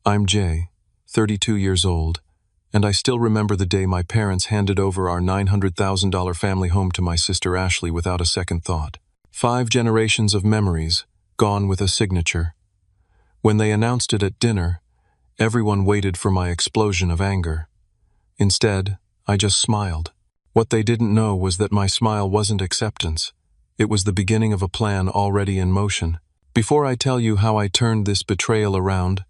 I'm Jay, 32 years old, and I still remember the day my parents handed over our $900,000 family home to my sister Ashley without a second thought. 5 generations of memories, gone with a signature. When they announced it at dinner, everyone waited for my explosion of anger. Instead, I just smiled. What they didn't know was that my smile wasn't acceptance. It was the beginning of a plan already in motion. Before I tell you how I turned this betrayal around,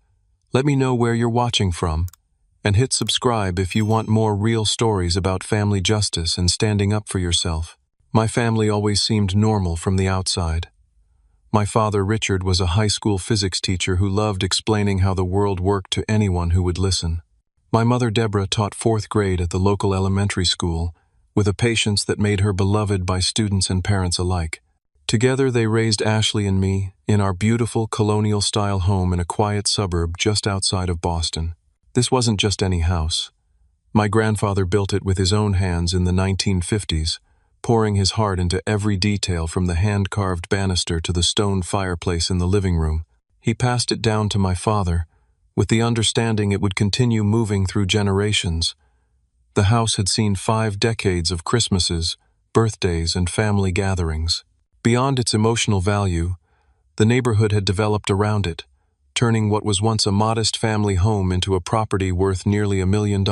let me know where you're watching from, and hit subscribe if you want more real stories about family justice and standing up for yourself. My family always seemed normal from the outside. My father, Richard, was a high school physics teacher who loved explaining how the world worked to anyone who would listen. My mother, Deborah, taught 4th grade at the local elementary school with a patience that made her beloved by students and parents alike. Together, they raised Ashley and me in our beautiful colonial-style home in a quiet suburb just outside of Boston. This wasn't just any house. My grandfather built it with his own hands in the 1950s, pouring his heart into every detail from the hand-carved banister to the stone fireplace in the living room. He passed it down to my father, with the understanding it would continue moving through generations. The house had seen 5 decades of Christmases, birthdays, and family gatherings. Beyond its emotional value, the neighborhood had developed around it, turning what was once a modest family home into a property worth nearly $1 million.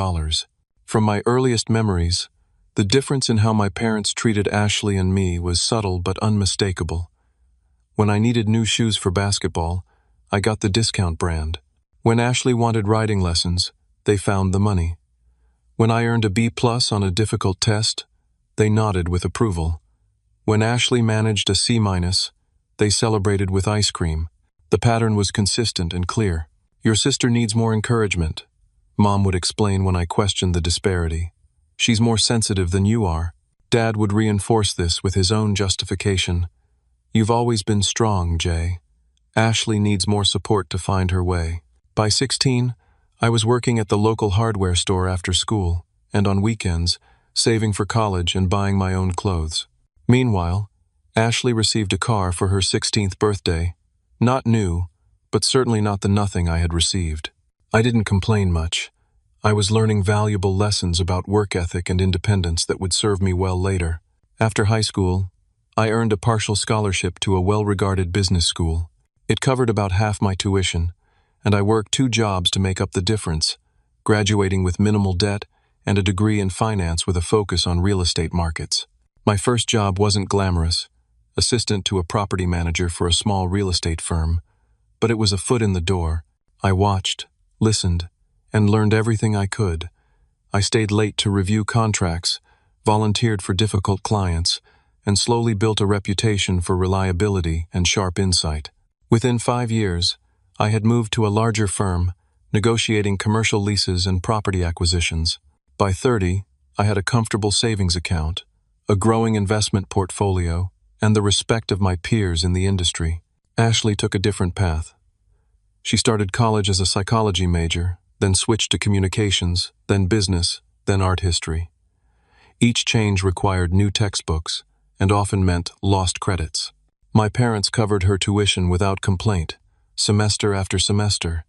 From my earliest memories, the difference in how my parents treated Ashley and me was subtle but unmistakable. When I needed new shoes for basketball, I got the discount brand. When Ashley wanted writing lessons, they found the money. When I earned a B+ on a difficult test, they nodded with approval. When Ashley managed a C-, they celebrated with ice cream. The pattern was consistent and clear. "Your sister needs more encouragement," Mom would explain when I questioned the disparity. "She's more sensitive than you are." Dad would reinforce this with his own justification. "You've always been strong, Jay. Ashley needs more support to find her way." By 16, I was working at the local hardware store after school, and on weekends, saving for college and buying my own clothes. Meanwhile, Ashley received a car for her 16th birthday. Not new, but certainly not the nothing I had received. I didn't complain much. I was learning valuable lessons about work ethic and independence that would serve me well later. After high school, I earned a partial scholarship to a well-regarded business school. It covered about half my tuition, and I worked 2 jobs to make up the difference, graduating with minimal debt and a degree in finance with a focus on real estate markets. My first job wasn't glamorous, assistant to a property manager for a small real estate firm, but it was a foot in the door. I watched, listened, and learned everything I could. I stayed late to review contracts, volunteered for difficult clients, and slowly built a reputation for reliability and sharp insight. Within 5 years, I had moved to a larger firm, negotiating commercial leases and property acquisitions. By 30, I had a comfortable savings account, a growing investment portfolio, and the respect of my peers in the industry. Ashley took a different path. She started college as a psychology major, then switched to communications, then business, then art history. Each change required new textbooks, and often meant lost credits. My parents covered her tuition without complaint, semester after semester.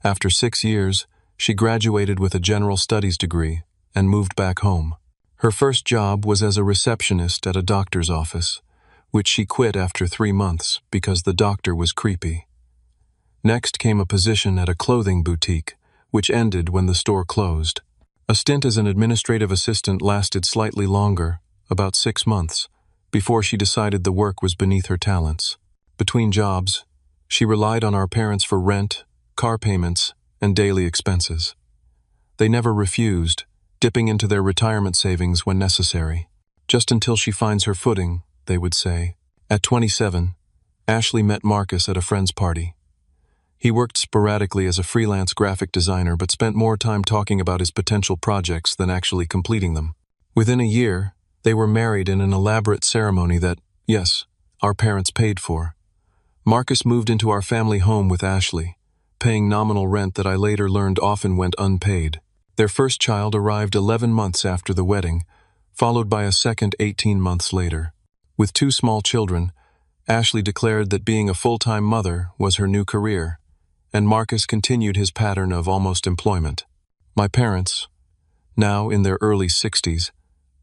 After 6 years, she graduated with a general studies degree and moved back home. Her first job was as a receptionist at a doctor's office, which she quit after 3 months because the doctor was creepy. Next came a position at a clothing boutique, which ended when the store closed. A stint as an administrative assistant lasted slightly longer, about 6 months, before she decided the work was beneath her talents. Between jobs, she relied on our parents for rent, car payments, and daily expenses. They never refused, dipping into their retirement savings when necessary. "Just until she finds her footing," they would say. At 27, Ashley met Marcus at a friend's party. He worked sporadically as a freelance graphic designer but spent more time talking about his potential projects than actually completing them. Within a year, they were married in an elaborate ceremony that, yes, our parents paid for. Marcus moved into our family home with Ashley, paying nominal rent that I later learned often went unpaid. Their first child arrived 11 months after the wedding, followed by a second 18 months later. With 2 small children, Ashley declared that being a full-time mother was her new career, and Marcus continued his pattern of almost employment. My parents, now in their early 60s,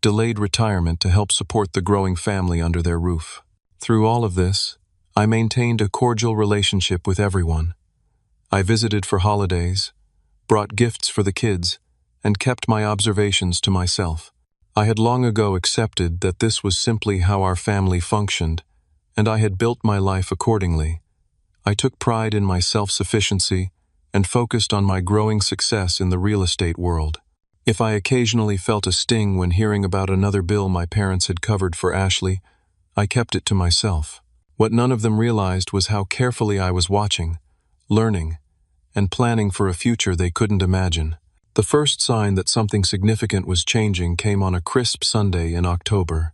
delayed retirement to help support the growing family under their roof. Through all of this, I maintained a cordial relationship with everyone. I visited for holidays, brought gifts for the kids, and kept my observations to myself. I had long ago accepted that this was simply how our family functioned, and I had built my life accordingly. I took pride in my self-sufficiency and focused on my growing success in the real estate world. If I occasionally felt a sting when hearing about another bill my parents had covered for Ashley, I kept it to myself. What none of them realized was how carefully I was watching, learning, and planning for a future they couldn't imagine. The first sign that something significant was changing came on a crisp Sunday in October.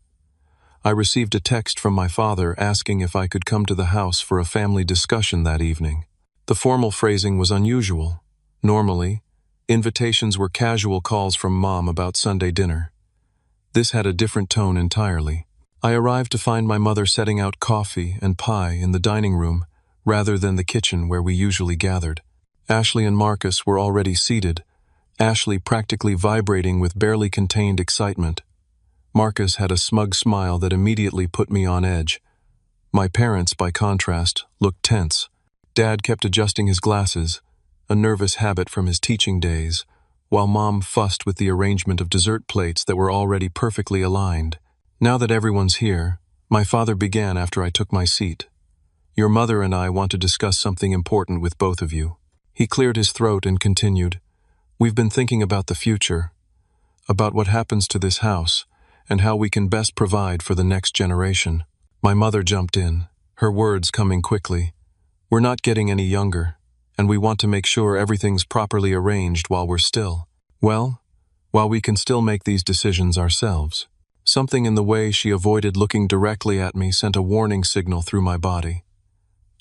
I received a text from my father asking if I could come to the house for a family discussion that evening. The formal phrasing was unusual. Normally, invitations were casual calls from Mom about Sunday dinner. This had a different tone entirely. I arrived to find my mother setting out coffee and pie in the dining room rather than the kitchen where we usually gathered. Ashley and Marcus were already seated, Ashley practically vibrating with barely contained excitement. Marcus had a smug smile that immediately put me on edge. My parents, by contrast, looked tense. Dad kept adjusting his glasses, a nervous habit from his teaching days, while Mom fussed with the arrangement of dessert plates that were already perfectly aligned. Now that everyone's here, my father began after I took my seat. Your mother and I want to discuss something important with both of you. He cleared his throat and continued, We've been thinking about the future, about what happens to this house, and how we can best provide for the next generation. My mother jumped in, her words coming quickly. We're not getting any younger, and we want to make sure everything's properly arranged while we're still. Well, while we can still make these decisions ourselves. Something in the way she avoided looking directly at me sent a warning signal through my body.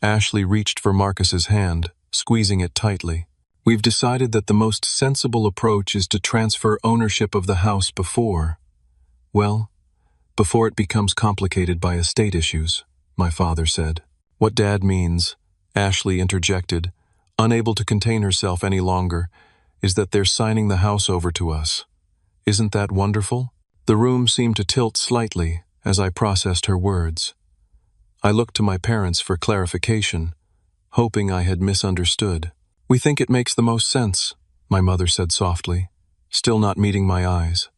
Ashley reached for Marcus's hand, squeezing it tightly. We've decided that the most sensible approach is to transfer ownership of the house before it becomes complicated by estate issues, my father said. What Dad means, Ashley interjected, unable to contain herself any longer, is that they're signing the house over to us. Isn't that wonderful? The room seemed to tilt slightly as I processed her words. I looked to my parents for clarification, hoping I had misunderstood. We think it makes the most sense, my mother said softly, still not meeting my eyes.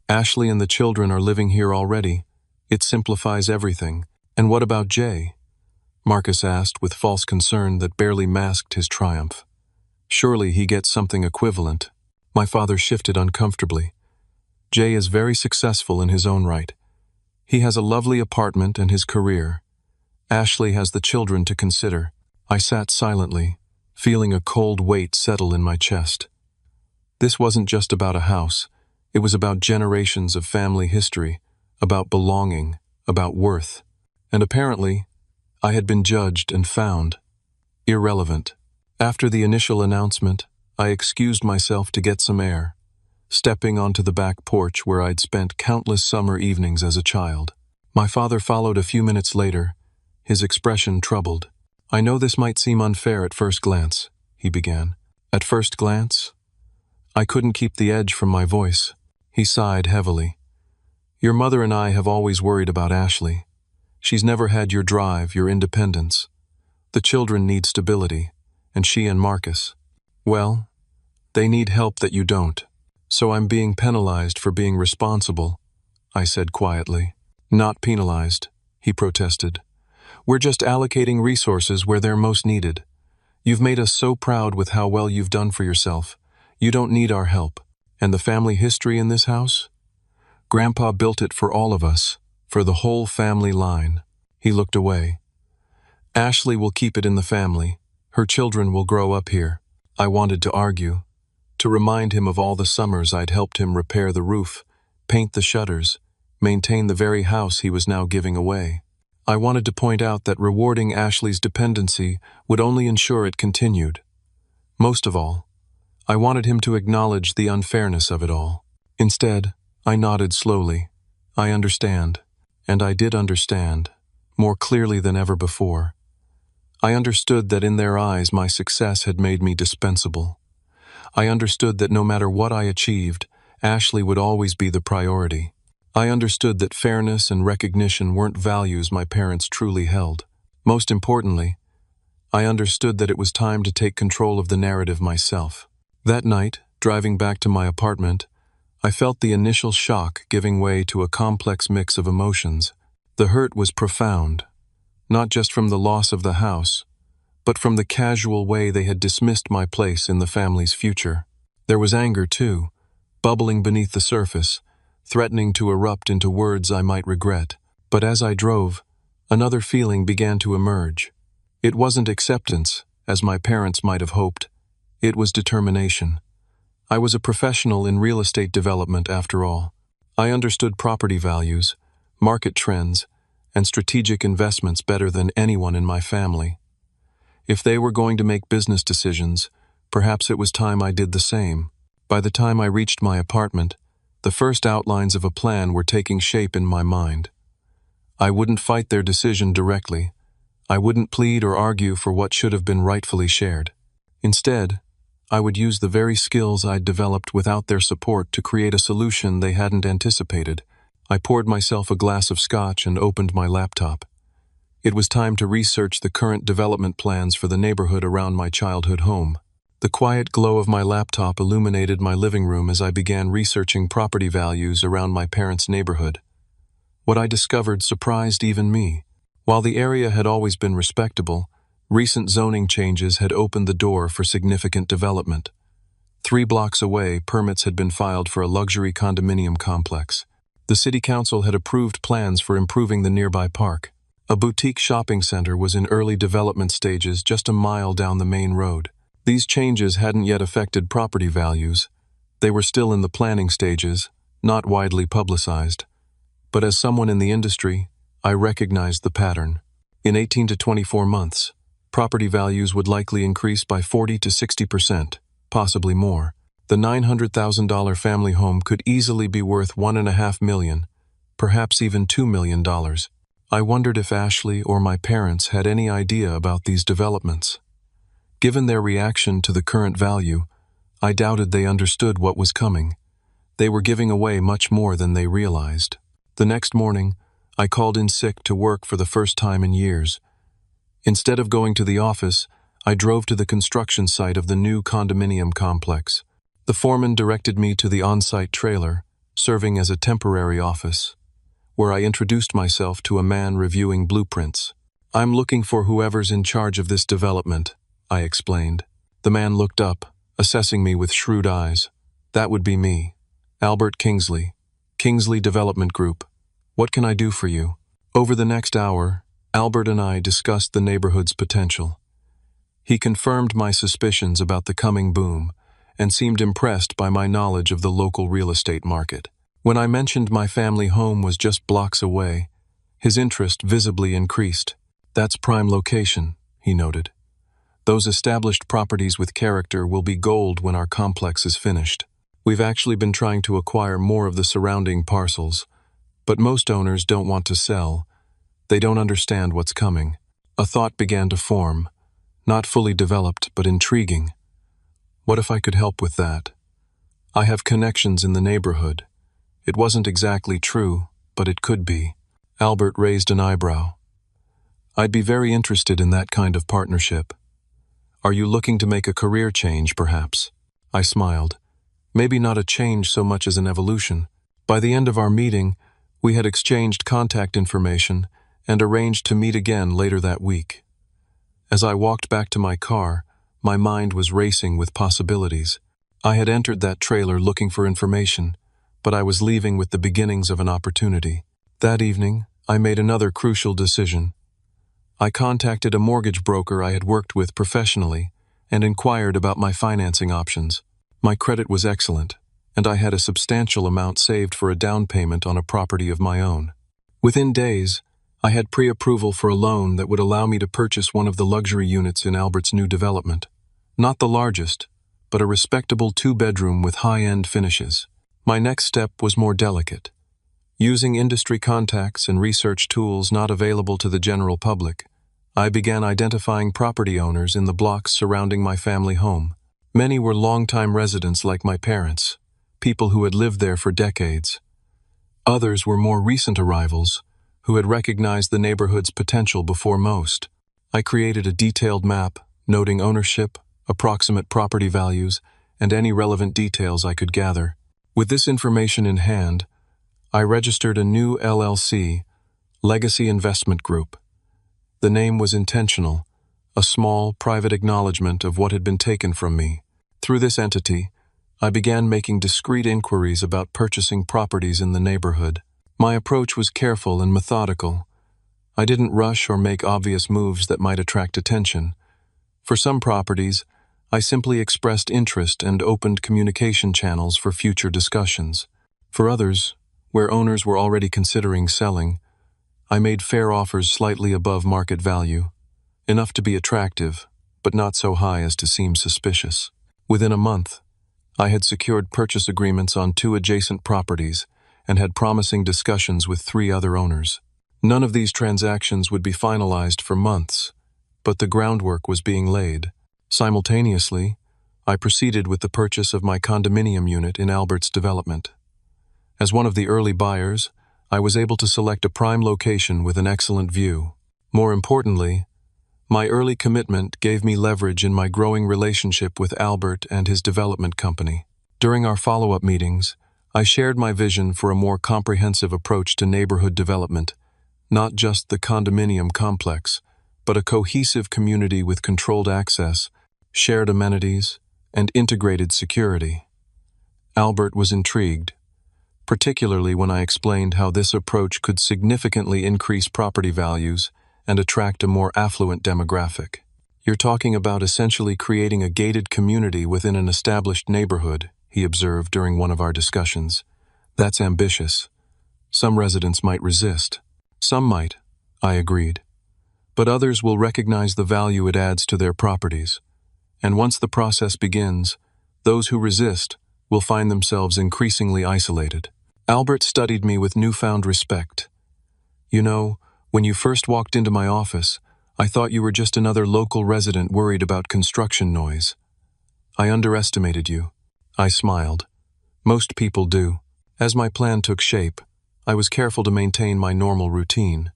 Ashley and the children are living here already. It simplifies everything. And what about Jay? Marcus asked with false concern that barely masked his triumph. Surely he gets something equivalent. My father shifted uncomfortably. Jay is very successful in his own right. He has a lovely apartment and his career. Ashley has the children to consider. I sat silently, feeling a cold weight settle in my chest. This wasn't just about a house. It was about generations of family history, about belonging, about worth. And apparently, I had been judged and found irrelevant. After the initial announcement, I excused myself to get some air, stepping onto the back porch where I'd spent countless summer evenings as a child. My father followed a few minutes later, his expression troubled. I know this might seem unfair at first glance, he began. At first glance? I couldn't keep the edge from my voice. He sighed heavily. Your mother and I have always worried about Ashley. She's never had your drive, your independence. The children need stability, and she and Marcus. Well, they need help that you don't. So I'm being penalized for being responsible, I said quietly. Not penalized, he protested. We're just allocating resources where they're most needed. You've made us so proud with how well you've done for yourself. You don't need our help. And the family history in this house? Grandpa built it for all of us, for the whole family line. He looked away. Ashley will keep it in the family. Her children will grow up here. I wanted to argue, to remind him of all the summers I'd helped him repair the roof, paint the shutters, maintain the very house he was now giving away. I wanted to point out that rewarding Ashley's dependency would only ensure it continued. Most of all, I wanted him to acknowledge the unfairness of it all. Instead, I nodded slowly. I understand. And I did understand, more clearly than ever before. I understood that in their eyes my success had made me dispensable. I understood that no matter what I achieved, Ashley would always be the priority. I understood that fairness and recognition weren't values my parents truly held. Most importantly, I understood that it was time to take control of the narrative myself. That night, driving back to my apartment, I felt the initial shock giving way to a complex mix of emotions. The hurt was profound, not just from the loss of the house, but from the casual way they had dismissed my place in the family's future. There was anger, too, bubbling beneath the surface, threatening to erupt into words I might regret. But as I drove, another feeling began to emerge. It wasn't acceptance, as my parents might have hoped. It was determination. I was a professional in real estate development, after all. I understood property values, market trends, and strategic investments better than anyone in my family. If they were going to make business decisions, perhaps it was time I did the same. By the time I reached my apartment, the first outlines of a plan were taking shape in my mind. I wouldn't fight their decision directly. I wouldn't plead or argue for what should have been rightfully shared. Instead, I would use the very skills I'd developed without their support to create a solution they hadn't anticipated. I poured myself a glass of scotch and opened my laptop. It was time to research the current development plans for the neighborhood around my childhood home. The quiet glow of my laptop illuminated my living room as I began researching property values around my parents' neighborhood. What I discovered surprised even me. While the area had always been respectable, recent zoning changes had opened the door for significant development. 3 blocks away, permits had been filed for a luxury condominium complex. The city council had approved plans for improving the nearby park. A boutique shopping center was in early development stages just a mile down the main road. These changes hadn't yet affected property values. They were still in the planning stages, not widely publicized. But as someone in the industry, I recognized the pattern. In 18 to 24 months, property values would likely increase by 40 to 60%, possibly more. The $900,000 family home could easily be worth $1.5 million, perhaps even $2 million. I wondered if Ashley or my parents had any idea about these developments. Given their reaction to the current value, I doubted they understood what was coming. They were giving away much more than they realized. The next morning, I called in sick to work for the first time in years. Instead of going to the office, I drove to the construction site of the new condominium complex. The foreman directed me to the on-site trailer, serving as a temporary office, where I introduced myself to a man reviewing blueprints. "I'm looking for whoever's in charge of this development," I explained. The man looked up, assessing me with shrewd eyes. "That would be me, Albert Kingsley, Kingsley Development Group. What can I do for you?" Over the next hour, Albert and I discussed the neighborhood's potential. He confirmed my suspicions about the coming boom and seemed impressed by my knowledge of the local real estate market. When I mentioned my family home was just blocks away, his interest visibly increased. "That's prime location," he noted. "Those established properties with character will be gold when our complex is finished. We've actually been trying to acquire more of the surrounding parcels, but most owners don't want to sell. They don't understand what's coming." A thought began to form, not fully developed but intriguing. What if I could help with that? I have connections in the neighborhood. It wasn't exactly true, but it could be. Albert raised an eyebrow. "I'd be very interested in that kind of partnership. Are you looking to make a career change, perhaps?" I smiled. Maybe not a change so much as an evolution. By the end of our meeting, we had exchanged contact information and arranged to meet again later that week. As I walked back to my car, my mind was racing with possibilities. I had entered that trailer looking for information, but I was leaving with the beginnings of an opportunity. That evening, I made another crucial decision. I contacted a mortgage broker I had worked with professionally and inquired about my financing options. My credit was excellent, and I had a substantial amount saved for a down payment on a property of my own. Within days, I had pre-approval for a loan that would allow me to purchase one of the luxury units in Albert's new development. Not the largest, but a respectable 2-bedroom with high-end finishes. My next step was more delicate. Using industry contacts and research tools not available to the general public, I began identifying property owners in the blocks surrounding my family home. Many were longtime residents like my parents, people who had lived there for decades. Others were more recent arrivals, who had recognized the neighborhood's potential before most. I created a detailed map, noting ownership, approximate property values, and any relevant details I could gather. With this information in hand, I registered a new LLC, Legacy Investment Group. The name was intentional, a small, private acknowledgement of what had been taken from me. Through this entity, I began making discreet inquiries about purchasing properties in the neighborhood. My approach was careful and methodical. I didn't rush or make obvious moves that might attract attention. For some properties, I simply expressed interest and opened communication channels for future discussions. For others, where owners were already considering selling, I made fair offers slightly above market value, enough to be attractive, but not so high as to seem suspicious. Within a month, I had secured purchase agreements on 2 adjacent properties and had promising discussions with 3 other owners. None of these transactions would be finalized for months, but the groundwork was being laid. Simultaneously, I proceeded with the purchase of my condominium unit in Albert's development. As one of the early buyers, I was able to select a prime location with an excellent view. More importantly, my early commitment gave me leverage in my growing relationship with Albert and his development company. During our follow-up meetings, I shared my vision for a more comprehensive approach to neighborhood development, not just the condominium complex, but a cohesive community with controlled access, shared amenities, and integrated security. Albert was intrigued, particularly when I explained how this approach could significantly increase property values and attract a more affluent demographic. "You're talking about essentially creating a gated community within an established neighborhood," he observed during one of our discussions. "That's ambitious. Some residents might resist." "Some might," I agreed. "But others will recognize the value it adds to their properties. And once the process begins, those who resist will find themselves increasingly isolated." Albert studied me with newfound respect. "You know, when you first walked into my office, I thought you were just another local resident worried about construction noise. I underestimated you." I smiled. "Most people do." As my plan took shape, I was careful to maintain my normal routine.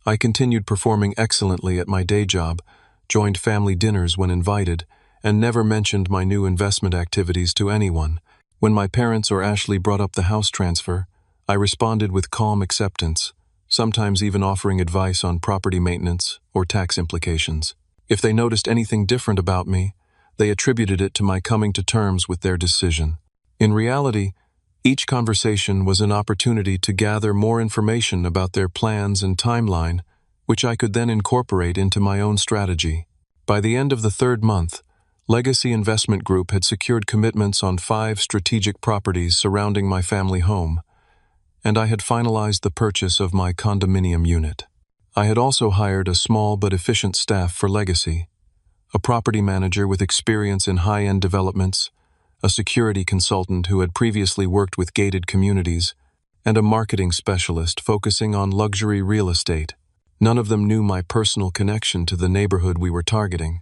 I continued performing excellently at my day job, joined family dinners when invited, and never mentioned my new investment activities to anyone. When my parents or Ashley brought up the house transfer, I responded with calm acceptance, sometimes even offering advice on property maintenance or tax implications. If they noticed anything different about me, they attributed it to my coming to terms with their decision. In reality, each conversation was an opportunity to gather more information about their plans and timeline, which I could then incorporate into my own strategy. By the end of the 3rd month, Legacy Investment Group had secured commitments on 5 strategic properties surrounding my family home, and I had finalized the purchase of my condominium unit. I had also hired a small but efficient staff for Legacy, a property manager with experience in high-end developments, a security consultant who had previously worked with gated communities, and a marketing specialist focusing on luxury real estate. None of them knew my personal connection to the neighborhood we were targeting.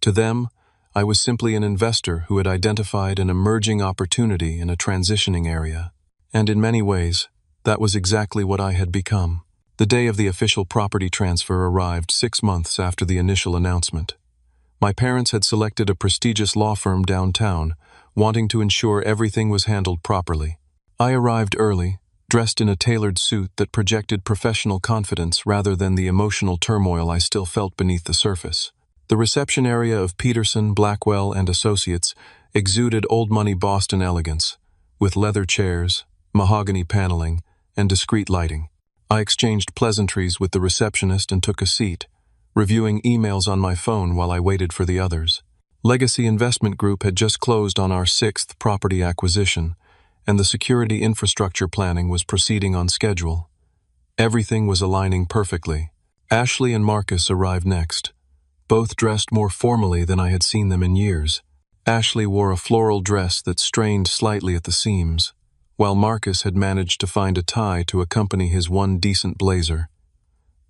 To them, I was simply an investor who had identified an emerging opportunity in a transitioning area. And in many ways, that was exactly what I had become. The day of the official property transfer arrived 6 months after the initial announcement. My parents had selected a prestigious law firm downtown, wanting to ensure everything was handled properly. I arrived early, dressed in a tailored suit that projected professional confidence rather than the emotional turmoil I still felt beneath the surface. The reception area of Peterson, Blackwell, and Associates exuded old-money Boston elegance, with leather chairs, mahogany paneling, and discreet lighting. I exchanged pleasantries with the receptionist and took a seat, reviewing emails on my phone while I waited for the others. Legacy Investment Group had just closed on our 6th property acquisition, and the security infrastructure planning was proceeding on schedule. Everything was aligning perfectly. Ashley and Marcus arrived next, both dressed more formally than I had seen them in years. Ashley wore a floral dress that strained slightly at the seams, while Marcus had managed to find a tie to accompany his one decent blazer.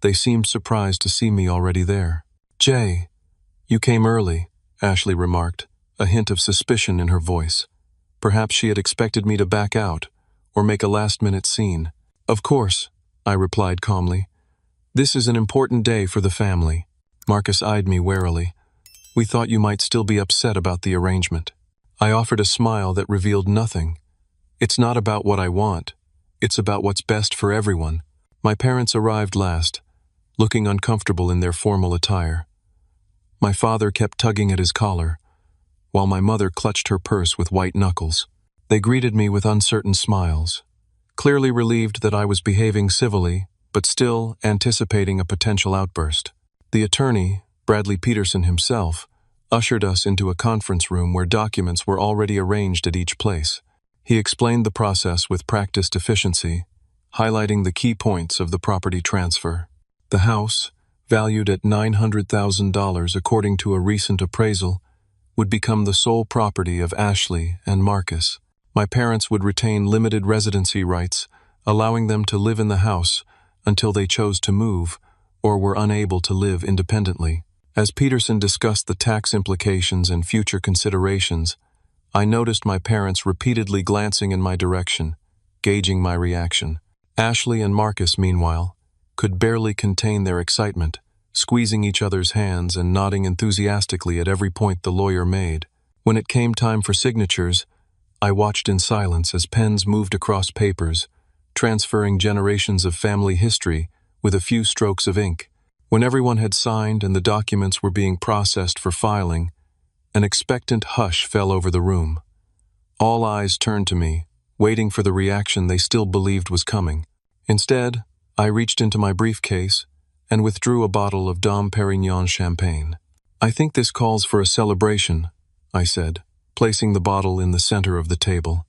They seemed surprised to see me already there. "Jay, you came early," Ashley remarked, a hint of suspicion in her voice. Perhaps she had expected me to back out or make a last-minute scene. "Of course," I replied calmly. "This is an important day for the family." Marcus eyed me warily. "We thought you might still be upset about the arrangement." I offered a smile that revealed nothing. "It's not about what I want. It's about what's best for everyone." My parents arrived last, looking uncomfortable in their formal attire. My father kept tugging at his collar, while my mother clutched her purse with white knuckles. They greeted me with uncertain smiles, clearly relieved that I was behaving civilly, but still anticipating a potential outburst. The attorney, Bradley Peterson himself, ushered us into a conference room where documents were already arranged at each place. He explained the process with practiced efficiency, highlighting the key points of the property transfer. The house, valued at $900,000 according to a recent appraisal, would become the sole property of Ashley and Marcus. My parents would retain limited residency rights, allowing them to live in the house until they chose to move or were unable to live independently. As Peterson discussed the tax implications and future considerations, I noticed my parents repeatedly glancing in my direction, gauging my reaction. Ashley and Marcus, meanwhile, could barely contain their excitement, squeezing each other's hands and nodding enthusiastically at every point the lawyer made. When it came time for signatures, I watched in silence as pens moved across papers, transferring generations of family history with a few strokes of ink. When everyone had signed and the documents were being processed for filing, an expectant hush fell over the room. All eyes turned to me, waiting for the reaction they still believed was coming. Instead, I reached into my briefcase and withdrew a bottle of Dom Perignon champagne. "I think this calls for a celebration," I said, placing the bottle in the center of the table.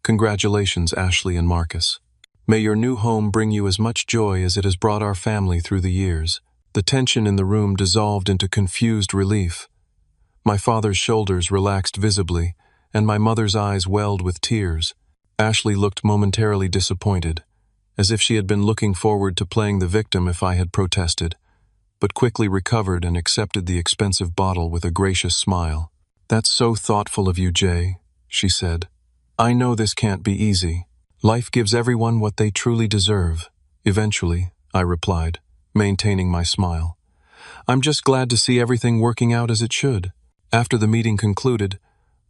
"Congratulations, Ashley and Marcus. May your new home bring you as much joy as it has brought our family through the years." The tension in the room dissolved into confused relief. My father's shoulders relaxed visibly, and my mother's eyes welled with tears. Ashley looked momentarily disappointed, as if she had been looking forward to playing the victim if I had protested, but quickly recovered and accepted the expensive bottle with a gracious smile. "That's so thoughtful of you, Jay," she said. "I know this can't be easy. Life gives everyone what they truly deserve. Eventually," I replied, maintaining my smile. "I'm just glad to see everything working out as it should." After the meeting concluded,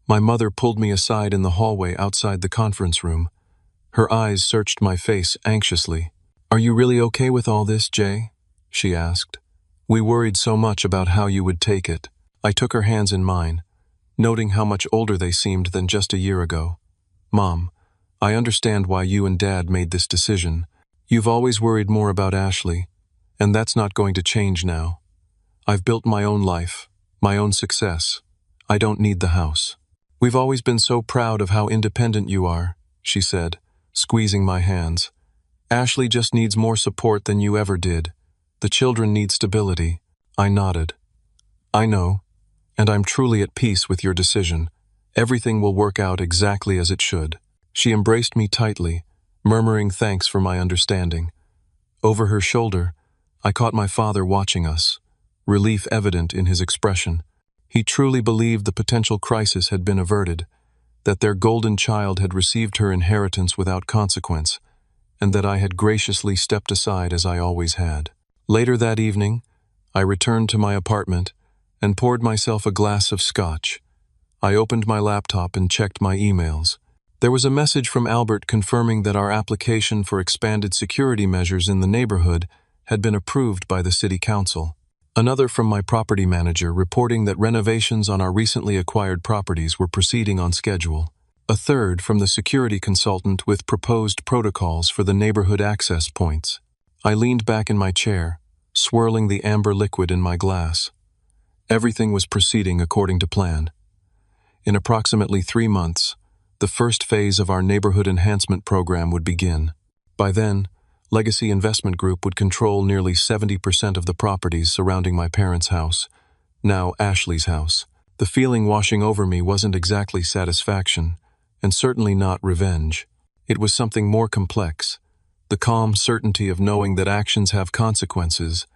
my mother pulled me aside in the hallway outside the conference room. Her eyes searched my face anxiously. "Are you really okay with all this, Jay?" she asked. "We worried so much about how you would take it." I took her hands in mine, noting how much older they seemed than just a year ago. "Mom, I understand why you and Dad made this decision. You've always worried more about Ashley, and that's not going to change now. I've built my own life, my own success. I don't need the house." "We've always been so proud of how independent you are," she said, squeezing my hands. "Ashley just needs more support than you ever did. The children need stability." I nodded. "I know, and I'm truly at peace with your decision. Everything will work out exactly as it should." She embraced me tightly, murmuring thanks for my understanding. Over her shoulder, I caught my father watching us, relief evident in his expression. He truly believed the potential crisis had been averted, that their golden child had received her inheritance without consequence, and that I had graciously stepped aside as I always had. Later that evening, I returned to my apartment and poured myself a glass of scotch. I opened my laptop and checked my emails. There was a message from Albert confirming that our application for expanded security measures in the neighborhood had been approved by the city council. Another from my property manager reporting that renovations on our recently acquired properties were proceeding on schedule. A third from the security consultant with proposed protocols for the neighborhood access points. I leaned back in my chair, swirling the amber liquid in my glass. Everything was proceeding according to plan. In approximately 3 months, the first phase of our neighborhood enhancement program would begin. By then, Legacy Investment Group would control nearly 70% of the properties surrounding my parents' house, now Ashley's house. The feeling washing over me wasn't exactly satisfaction, and certainly not revenge. It was something more complex, the calm certainty of knowing that actions have consequences,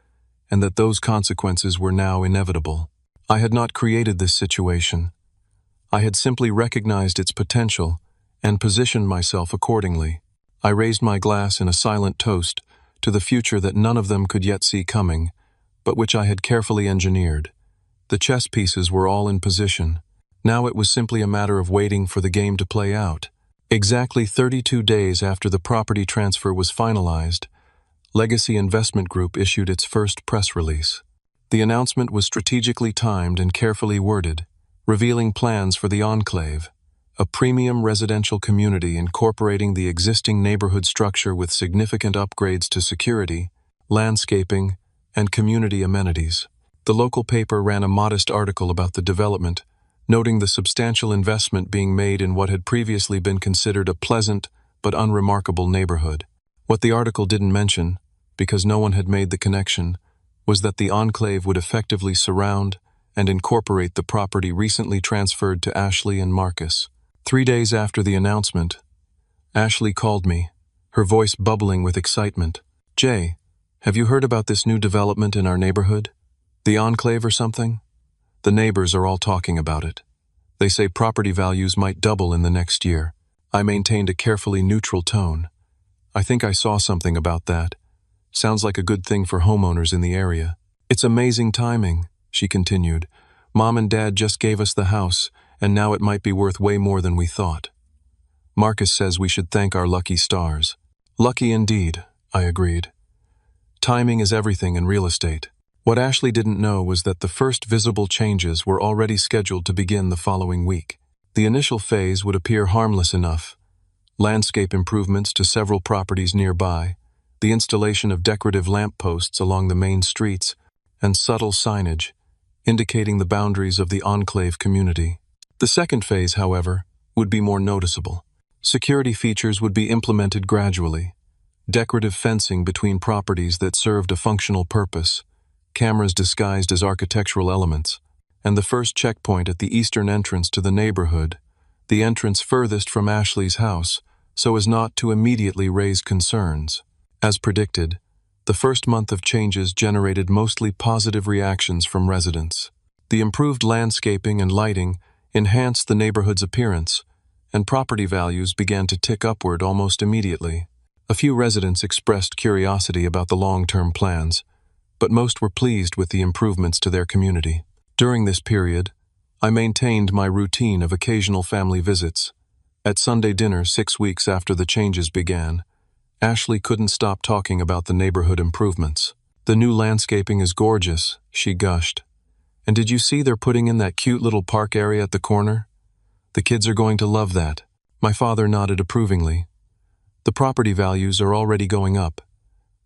and that those consequences were now inevitable. I had not created this situation. I had simply recognized its potential and positioned myself accordingly. I raised my glass in a silent toast to the future that none of them could yet see coming, but which I had carefully engineered. The chess pieces were all in position. Now it was simply a matter of waiting for the game to play out. Exactly 32 days after the property transfer was finalized, Legacy Investment Group issued its first press release. The announcement was strategically timed and carefully worded, revealing plans for the Enclave, a premium residential community incorporating the existing neighborhood structure with significant upgrades to security, landscaping, and community amenities. The local paper ran a modest article about the development, noting the substantial investment being made in what had previously been considered a pleasant but unremarkable neighborhood. What the article didn't mention, because no one had made the connection, was that the Enclave would effectively surround and incorporate the property recently transferred to Ashley and Marcus. 3 days after the announcement, Ashley called me, her voice bubbling with excitement. "Jay, have you heard about this new development in our neighborhood? The Enclave or something? The neighbors are all talking about it. They say property values might double in the next year." I maintained a carefully neutral tone. "I think I saw something about that. Sounds like a good thing for homeowners in the area." "It's amazing timing," she continued. "Mom and Dad just gave us the house, and now it might be worth way more than we thought. Marcus says we should thank our lucky stars." "Lucky indeed," I agreed. Timing is everything in real estate. What Ashley didn't know was that the first visible changes were already scheduled to begin the following week. The initial phase would appear harmless enough: landscape improvements to several properties nearby, the installation of decorative lampposts along the main streets, and subtle signage, indicating the boundaries of the Enclave community. The second phase, however, would be more noticeable. Security features would be implemented gradually: decorative fencing between properties that served a functional purpose, cameras disguised as architectural elements, and the first checkpoint at the eastern entrance to the neighborhood, the entrance furthest from Ashley's house, so as not to immediately raise concerns. As predicted, the first month of changes generated mostly positive reactions from residents. The improved landscaping and lighting enhanced the neighborhood's appearance, and property values began to tick upward almost immediately. A few residents expressed curiosity about the long-term plans, but most were pleased with the improvements to their community. During this period, I maintained my routine of occasional family visits. At Sunday dinner 6 weeks after the changes began, Ashley couldn't stop talking about the neighborhood improvements. "The new landscaping is gorgeous," she gushed. "And did you see they're putting in that cute little park area at the corner? The kids are going to love that." My father nodded approvingly. "The property values are already going up.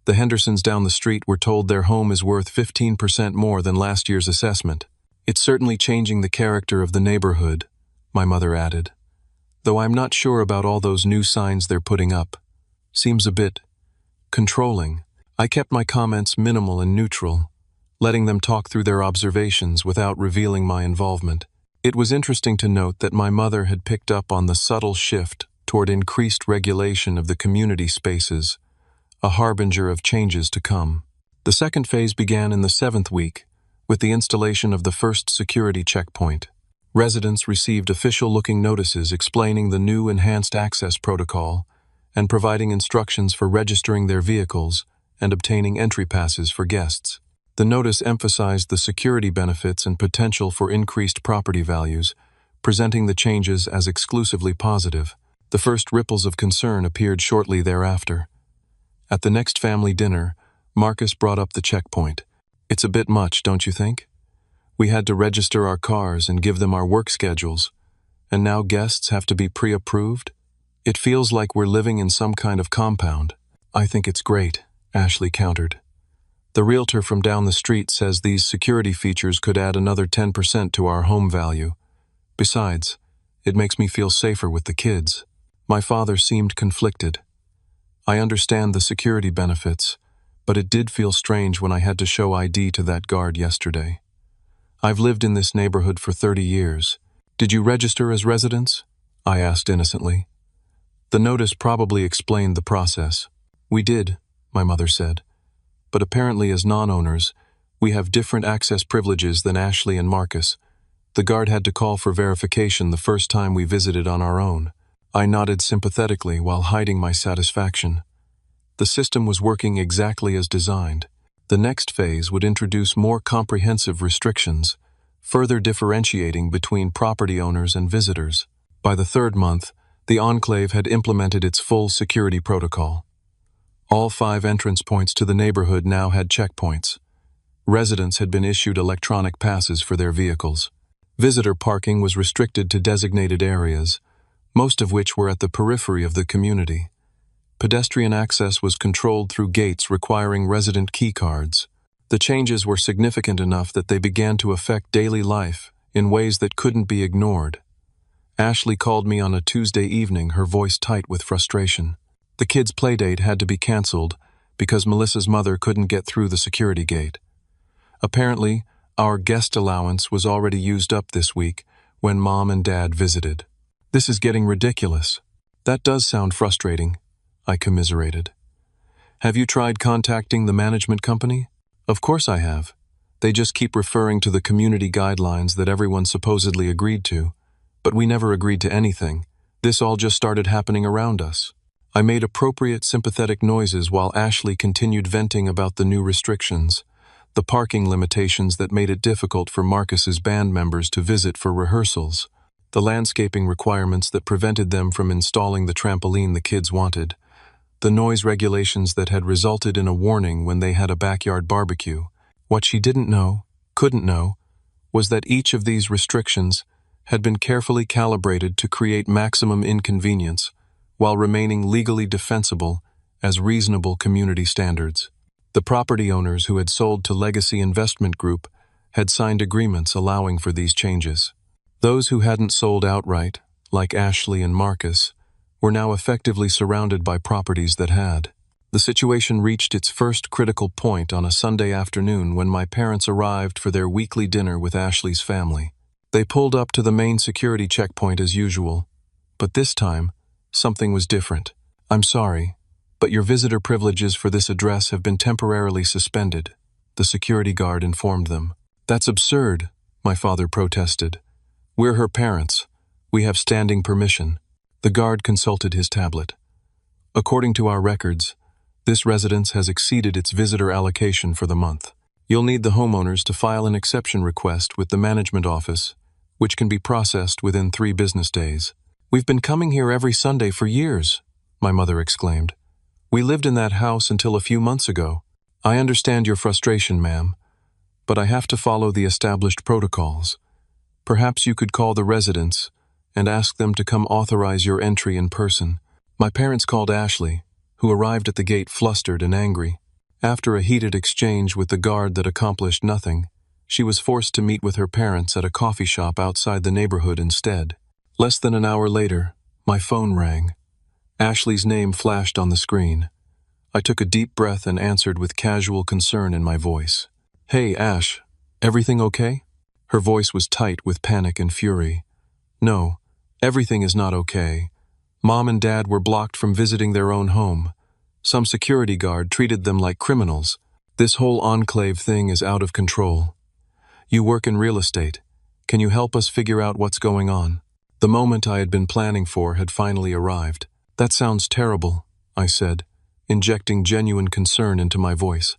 The Hendersons down the street were told their home is worth 15% more than last year's assessment. It's certainly changing the character of the neighborhood," my mother added. "Though I'm not sure about all those new signs they're putting up. Seems a bit controlling." I kept my comments minimal and neutral, letting them talk through their observations without revealing my involvement. It was interesting to note that my mother had picked up on the subtle shift toward increased regulation of the community spaces, a harbinger of changes to come. The second phase began in the 7th week, with the installation of the first security checkpoint. Residents received official-looking notices explaining the new enhanced access protocol and providing instructions for registering their vehicles and obtaining entry passes for guests. The notice emphasized the security benefits and potential for increased property values, presenting the changes as exclusively positive. The first ripples of concern appeared shortly thereafter. At the next family dinner, Marcus brought up the checkpoint. "It's a bit much, don't you think? We had to register our cars and give them our work schedules, and now guests have to be pre-approved? It feels like we're living in some kind of compound." "I think it's great," Ashley countered. "The realtor from down the street says these security features could add another 10% to our home value. Besides, it makes me feel safer with the kids." My father seemed conflicted. "I understand the security benefits, but it did feel strange when I had to show ID to that guard yesterday. I've lived in this neighborhood for 30 years. Did you register as residents?" I asked innocently. The notice probably explained the process. "We did," my mother said. "But apparently as non-owners, we have different access privileges than Ashley and Marcus. The guard had to call for verification the first time we visited on our own." I nodded sympathetically while hiding my satisfaction. The system was working exactly as designed. The next phase would introduce more comprehensive restrictions, further differentiating between property owners and visitors. By the third month, the enclave had implemented its full security protocol. All 5 entrance points to the neighborhood now had checkpoints. Residents had been issued electronic passes for their vehicles. Visitor parking was restricted to designated areas, most of which were at the periphery of the community. Pedestrian access was controlled through gates requiring resident keycards. The changes were significant enough that they began to affect daily life in ways that couldn't be ignored. Ashley called me on a Tuesday evening, her voice tight with frustration. The kids' playdate had to be canceled because Melissa's mother couldn't get through the security gate. Apparently, our guest allowance was already used up this week when Mom and Dad visited. "This is getting ridiculous." "That does sound frustrating," I commiserated. "Have you tried contacting the management company?" "Of course I have. They just keep referring to the community guidelines that everyone supposedly agreed to, but we never agreed to anything. This all just started happening around us." I made appropriate sympathetic noises while Ashley continued venting about the new restrictions, the parking limitations that made it difficult for Marcus's band members to visit for rehearsals, the landscaping requirements that prevented them from installing the trampoline the kids wanted, the noise regulations that had resulted in a warning when they had a backyard barbecue. What she couldn't know, was that each of these restrictions had been carefully calibrated to create maximum inconvenience while remaining legally defensible as reasonable community standards. The property owners who had sold to Legacy Investment Group had signed agreements allowing for these changes. Those who hadn't sold outright, like Ashley and Marcus, were now effectively surrounded by properties that had. The situation reached its first critical point on a Sunday afternoon when my parents arrived for their weekly dinner with Ashley's family. They pulled up to the main security checkpoint as usual, but this time, something was different. "I'm sorry, but your visitor privileges for this address have been temporarily suspended," the security guard informed them. "That's absurd," my father protested. "We're her parents. We have standing permission." The guard consulted his tablet. "According to our records, this residence has exceeded its visitor allocation for the month. You'll need the homeowners to file an exception request with the management office, which can be processed within 3 business days." "We've been coming here every Sunday for years," my mother exclaimed. "We lived in that house until a few months ago." "I understand your frustration, ma'am, but I have to follow the established protocols. Perhaps you could call the residents and ask them to come authorize your entry in person." My parents called Ashley, who arrived at the gate flustered and angry. After a heated exchange with the guard that accomplished nothing, she was forced to meet with her parents at a coffee shop outside the neighborhood instead. Less than an hour later, my phone rang. Ashley's name flashed on the screen. I took a deep breath and answered with casual concern in my voice. "Hey, Ash, everything okay?" Her voice was tight with panic and fury. "No, everything is not okay. Mom and Dad were blocked from visiting their own home. Some security guard treated them like criminals. This whole enclave thing is out of control. You work in real estate. Can you help us figure out what's going on?" The moment I had been planning for had finally arrived. "That sounds terrible," I said, injecting genuine concern into my voice.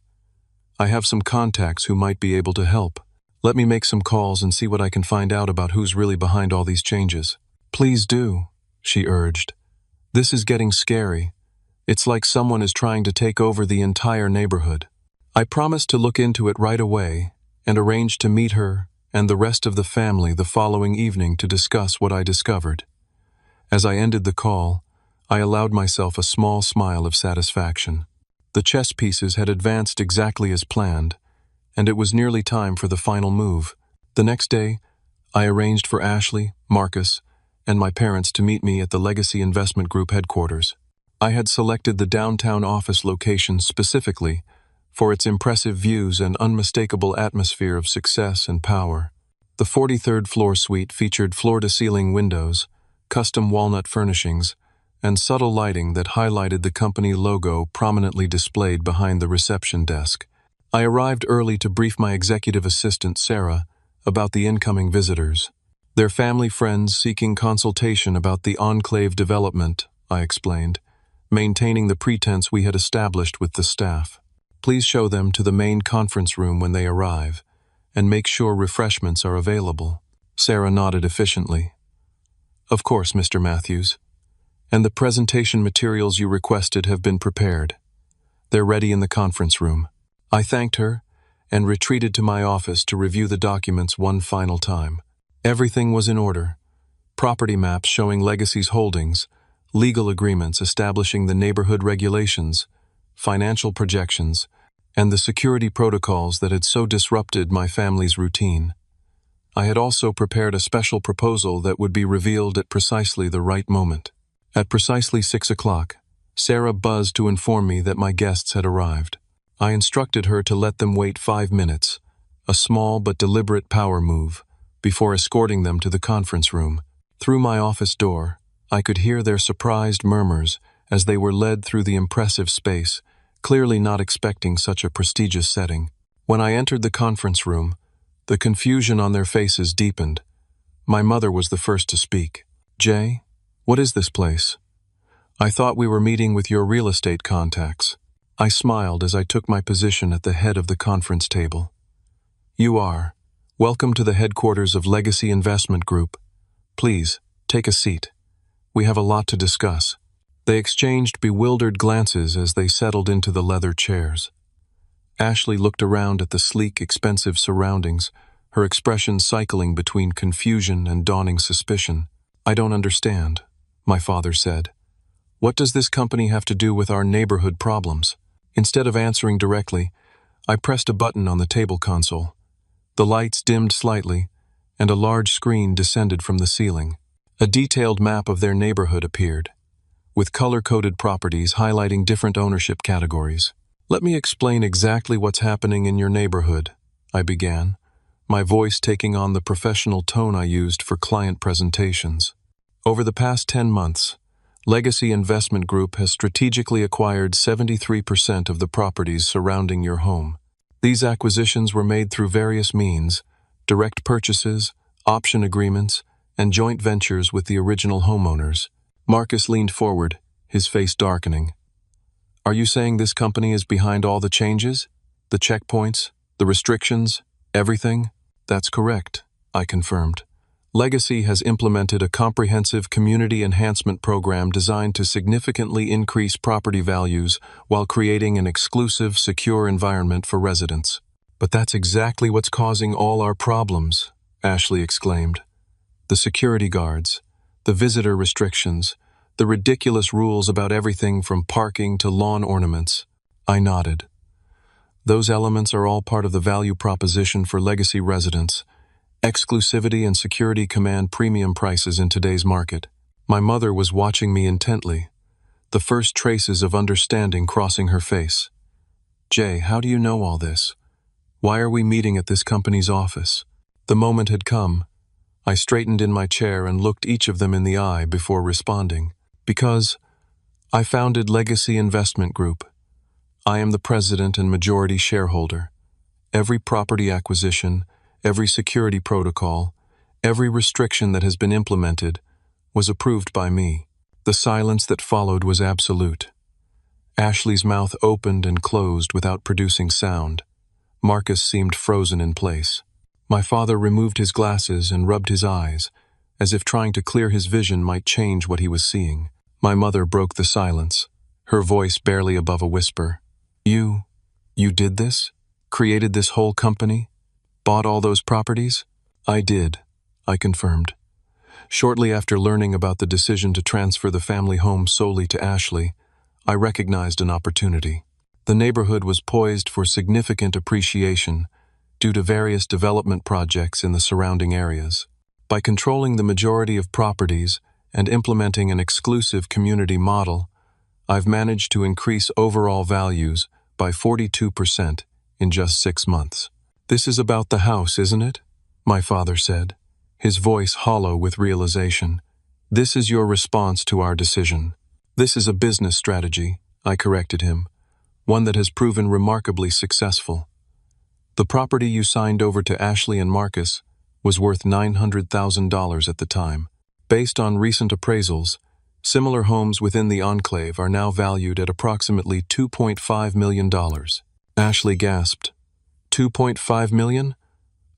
"I have some contacts who might be able to help. Let me make some calls and see what I can find out about who's really behind all these changes." "Please do," she urged. "This is getting scary. It's like someone is trying to take over the entire neighborhood." I promised to look into it right away and arranged to meet her and the rest of the family the following evening to discuss what I discovered. As I ended the call, I allowed myself a small smile of satisfaction. The chess pieces had advanced exactly as planned, and it was nearly time for the final move. The next day, I arranged for Ashley, Marcus, and my parents to meet me at the Legacy Investment Group headquarters. I had selected the downtown office location specifically for its impressive views and unmistakable atmosphere of success and power. The 43rd floor suite featured floor-to-ceiling windows, custom walnut furnishings, and subtle lighting that highlighted the company logo prominently displayed behind the reception desk. I arrived early to brief my executive assistant, Sarah, about the incoming visitors. Their family friends seeking consultation about the enclave development, I explained, maintaining the pretense we had established with the staff. Please show them to the main conference room when they arrive, and make sure refreshments are available. Sarah nodded efficiently. Of course, Mr. Matthews. And the presentation materials you requested have been prepared. They're ready in the conference room. I thanked her and retreated to my office to review the documents one final time. Everything was in order. Property maps showing Legacy's holdings, legal agreements establishing the neighborhood regulations, financial projections, and the security protocols that had so disrupted my family's routine. I had also prepared a special proposal that would be revealed at precisely the right moment. At precisely 6 o'clock, Sarah buzzed to inform me that my guests had arrived. I instructed her to let them wait 5 minutes, a small but deliberate power move, before escorting them to the conference room. Through my office door, I could hear their surprised murmurs as they were led through the impressive space, clearly not expecting such a prestigious setting. When I entered the conference room, the confusion on their faces deepened. My mother was the first to speak. "Jay, what is this place? I thought we were meeting with your real estate contacts." I smiled as I took my position at the head of the conference table. "You are. Welcome to the headquarters of Legacy Investment Group. Please, take a seat. We have a lot to discuss." They exchanged bewildered glances as they settled into the leather chairs. Ashley looked around at the sleek, expensive surroundings, her expression cycling between confusion and dawning suspicion. "I don't understand," my father said. "What does this company have to do with our neighborhood problems?" Instead of answering directly, I pressed a button on the table console. The lights dimmed slightly, and a large screen descended from the ceiling. A detailed map of their neighborhood appeared, with color-coded properties highlighting different ownership categories. "Let me explain exactly what's happening in your neighborhood," I began, my voice taking on the professional tone I used for client presentations. Over the past 10 months, Legacy Investment Group has strategically acquired 73% of the properties surrounding your home. These acquisitions were made through various means: direct purchases, option agreements, and joint ventures with the original homeowners. Marcus leaned forward, his face darkening. "Are you saying this company is behind all the changes? The checkpoints, the restrictions, everything?" "That's correct," I confirmed. Legacy has implemented a comprehensive community enhancement program designed to significantly increase property values while creating an exclusive, secure environment for residents. "But that's exactly what's causing all our problems," Ashley exclaimed. "The security guards, the visitor restrictions, the ridiculous rules about everything from parking to lawn ornaments." I nodded. "Those elements are all part of the value proposition for Legacy residents. Exclusivity and security command premium prices in today's market." My mother was watching me intently, the first traces of understanding crossing her face. "Jay, how do you know all this? Why are we meeting at this company's office?" The moment had come. I straightened in my chair and looked each of them in the eye before responding. "Because I founded Legacy Investment Group. I am the president and majority shareholder. Every property acquisition, every security protocol, every restriction that has been implemented was approved by me." The silence that followed was absolute. Ashley's mouth opened and closed without producing sound. Marcus seemed frozen in place. My father removed his glasses and rubbed his eyes, as if trying to clear his vision might change what he was seeing. My mother broke the silence, her voice barely above a whisper. You did this? Created this whole company? Bought all those properties?" "I did," I confirmed. Shortly after learning about the decision to transfer the family home solely to Ashley, I recognized an opportunity. The neighborhood was poised for significant appreciation due to various development projects in the surrounding areas. By controlling the majority of properties and implementing an exclusive community model, I've managed to increase overall values by 42% in just 6 months. "This is about the house, isn't it?" my father said, his voice hollow with realization. "This is your response to our decision." This is a business strategy, I corrected him, one that has proven remarkably successful. The property you signed over to Ashley and Marcus was worth $900,000 at the time. Based on recent appraisals, similar homes within the enclave are now valued at approximately $2.5 million. Ashley gasped. $2.5 million?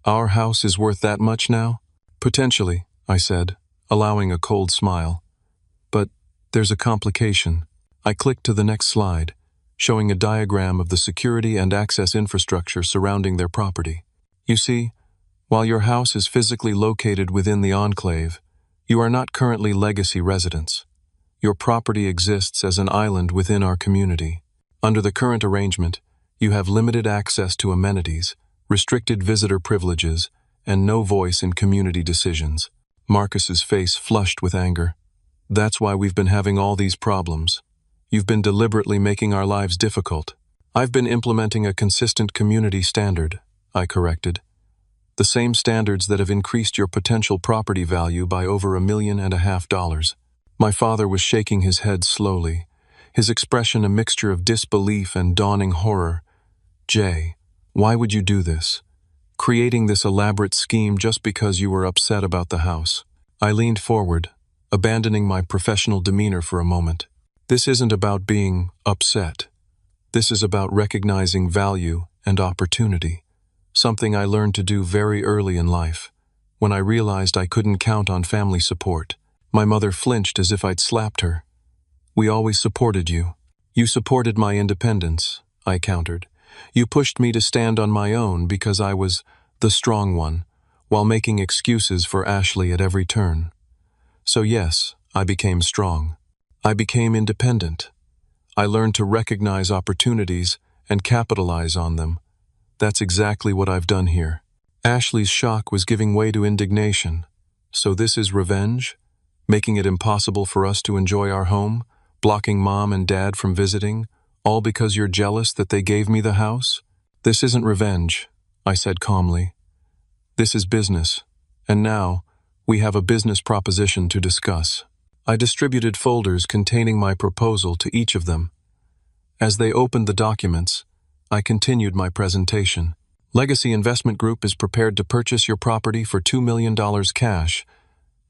Our house is worth that much now? Potentially, I said, allowing a cold smile. But there's a complication. I clicked to the next slide, showing a diagram of the security and access infrastructure surrounding their property. You see, while your house is physically located within the enclave, you are not currently legacy residents. Your property exists as an island within our community. Under the current arrangement, you have limited access to amenities, restricted visitor privileges, and no voice in community decisions. Marcus's face flushed with anger. That's why we've been having all these problems. You've been deliberately making our lives difficult. I've been implementing a consistent community standard, I corrected. The same standards that have increased your potential property value by over $1.5 million. My father was shaking his head slowly, his expression a mixture of disbelief and dawning horror. Jay, why would you do this? Creating this elaborate scheme just because you were upset about the house. I leaned forward, abandoning my professional demeanor for a moment. This isn't about being upset. This is about recognizing value and opportunity, something I learned to do very early in life, when I realized I couldn't count on family support. My mother flinched as if I'd slapped her. We always supported you. You supported my independence, I countered. You pushed me to stand on my own because I was the strong one, while making excuses for Ashley at every turn. So yes, I became strong. I became independent. I learned to recognize opportunities and capitalize on them. That's exactly what I've done here. Ashley's shock was giving way to indignation. So this is revenge? Making it impossible for us to enjoy our home? Blocking Mom and Dad from visiting? All because you're jealous that they gave me the house? This isn't revenge, I said calmly. This is business. And now, we have a business proposition to discuss. I distributed folders containing my proposal to each of them. As they opened the documents, I continued my presentation. Legacy Investment Group is prepared to purchase your property for $2 million cash.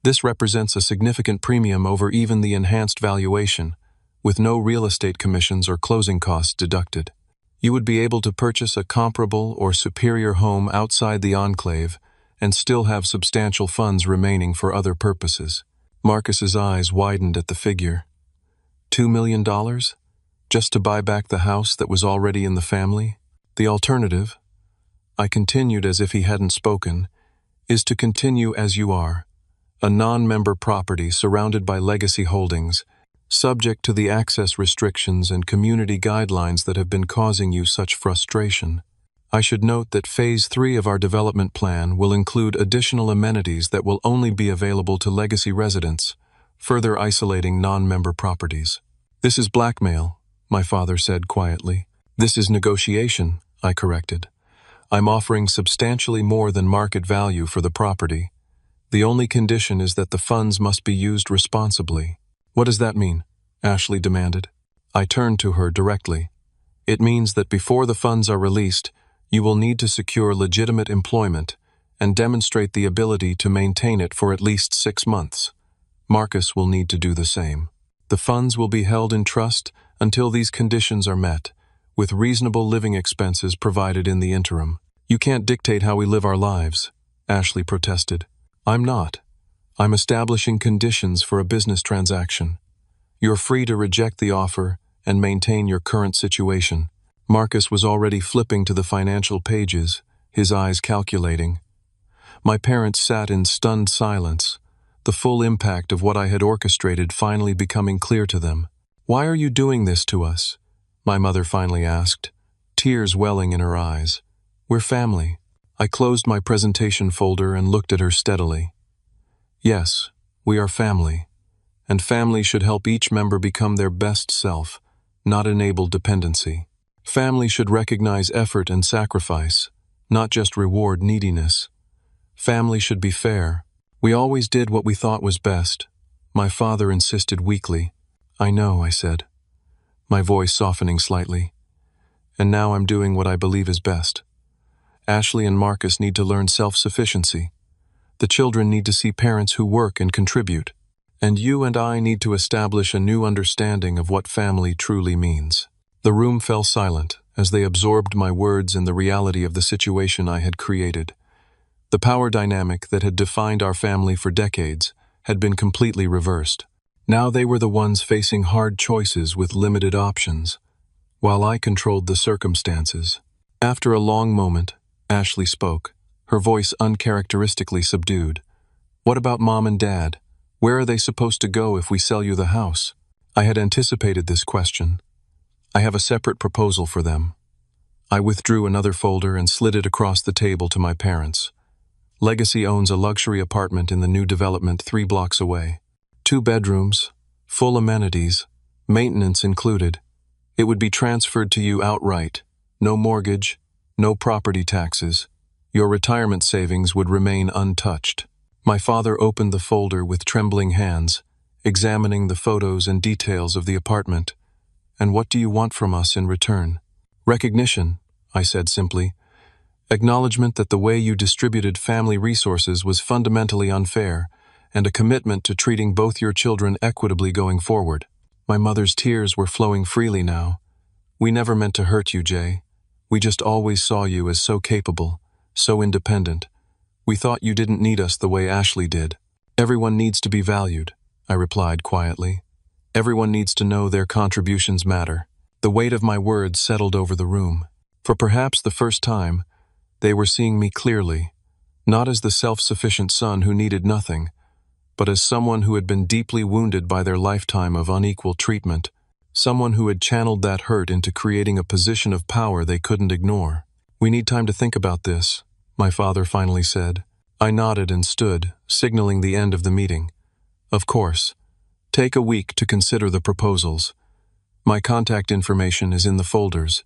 This represents a significant premium over even the enhanced valuation, with no real estate commissions or closing costs deducted. You would be able to purchase a comparable or superior home outside the enclave and still have substantial funds remaining for other purposes. Marcus's eyes widened at the figure. $2 million? Just to buy back the house that was already in the family? The alternative, I continued as if he hadn't spoken, is to continue as you are, a non-member property surrounded by legacy holdings, subject to the access restrictions and community guidelines that have been causing you such frustration. I should note that Phase 3 of our development plan will include additional amenities that will only be available to legacy residents, further isolating non-member properties. This is blackmail, my father said quietly. This is negotiation, I corrected. I'm offering substantially more than market value for the property. The only condition is that the funds must be used responsibly. What does that mean? Ashley demanded. I turned to her directly. It means that before the funds are released, you will need to secure legitimate employment and demonstrate the ability to maintain it for at least 6 months. Marcus will need to do the same. The funds will be held in trust until these conditions are met, with reasonable living expenses provided in the interim. You can't dictate how we live our lives, Ashley protested. I'm not. I'm establishing conditions for a business transaction. You're free to reject the offer and maintain your current situation. Marcus was already flipping to the financial pages, his eyes calculating. My parents sat in stunned silence, the full impact of what I had orchestrated finally becoming clear to them. Why are you doing this to us? My mother finally asked, tears welling in her eyes. We're family. I closed my presentation folder and looked at her steadily. Yes, we are family, and family should help each member become their best self, not enable dependency. Family should recognize effort and sacrifice, not just reward neediness. Family should be fair. We always did what we thought was best, my father insisted weakly. I know, I said, my voice softening slightly. And now I'm doing what I believe is best. Ashley and Marcus need to learn self-sufficiency. The children need to see parents who work and contribute. And you and I need to establish a new understanding of what family truly means. The room fell silent as they absorbed my words and the reality of the situation I had created. The power dynamic that had defined our family for decades had been completely reversed. Now they were the ones facing hard choices with limited options, while I controlled the circumstances. After a long moment, Ashley spoke, her voice uncharacteristically subdued. What about Mom and Dad? Where are they supposed to go if we sell you the house? I had anticipated this question. I have a separate proposal for them. I withdrew another folder and slid it across the table to my parents. Legacy owns a luxury apartment in the new development 3 blocks away. 2 bedrooms, full amenities, maintenance included. It would be transferred to you outright. No mortgage, no property taxes. Your retirement savings would remain untouched. My father opened the folder with trembling hands, examining the photos and details of the apartment. And what do you want from us in return? Recognition, I said simply. Acknowledgement that the way you distributed family resources was fundamentally unfair, and a commitment to treating both your children equitably going forward. My mother's tears were flowing freely now. We never meant to hurt you, Jay. We just always saw you as so capable, so independent. We thought you didn't need us the way Ashley did. Everyone needs to be valued, I replied quietly. Everyone needs to know their contributions matter. The weight of my words settled over the room. For perhaps the first time, they were seeing me clearly, not as the self-sufficient son who needed nothing, but as someone who had been deeply wounded by their lifetime of unequal treatment, someone who had channeled that hurt into creating a position of power they couldn't ignore. We need time to think about this, my father finally said. I nodded and stood, signaling the end of the meeting. Of course. Take a week to consider the proposals. My contact information is in the folders.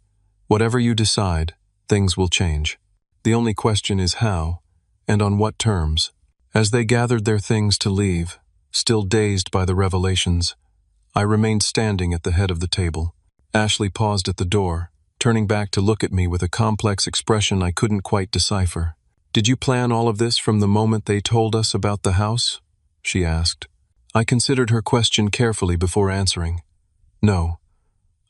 Whatever you decide, things will change. The only question is how, and on what terms. As they gathered their things to leave, still dazed by the revelations, I remained standing at the head of the table. Ashley paused at the door, turning back to look at me with a complex expression I couldn't quite decipher. Did you plan all of this from the moment they told us about the house? She asked. I considered her question carefully before answering. No.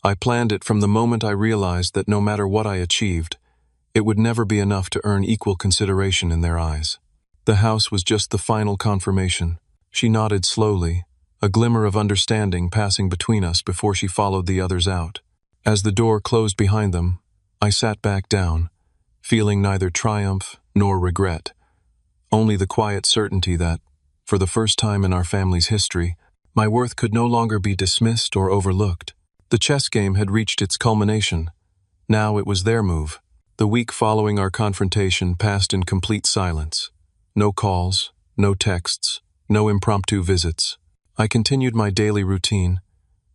I planned it from the moment I realized that no matter what I achieved, it would never be enough to earn equal consideration in their eyes. The house was just the final confirmation. She nodded slowly, a glimmer of understanding passing between us before she followed the others out. As the door closed behind them, I sat back down, feeling neither triumph nor regret, only the quiet certainty that, for the first time in our family's history, my worth could no longer be dismissed or overlooked. The chess game had reached its culmination. Now it was their move. The week following our confrontation passed in complete silence. No calls, no texts, no impromptu visits. I continued my daily routine,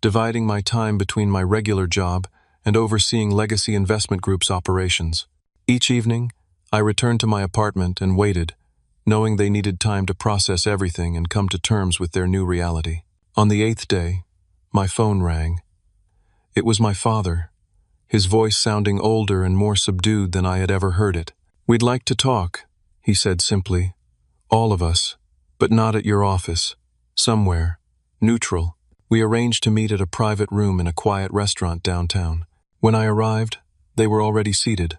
dividing my time between my regular job and overseeing Legacy Investment Group's operations. Each evening, I returned to my apartment and waited, knowing they needed time to process everything and come to terms with their new reality. On the 8th day, my phone rang. It was my father, his voice sounding older and more subdued than I had ever heard it. We'd like to talk, he said simply. All of us, but not at your office. Somewhere, neutral. We arranged to meet at a private room in a quiet restaurant downtown. When I arrived, they were already seated.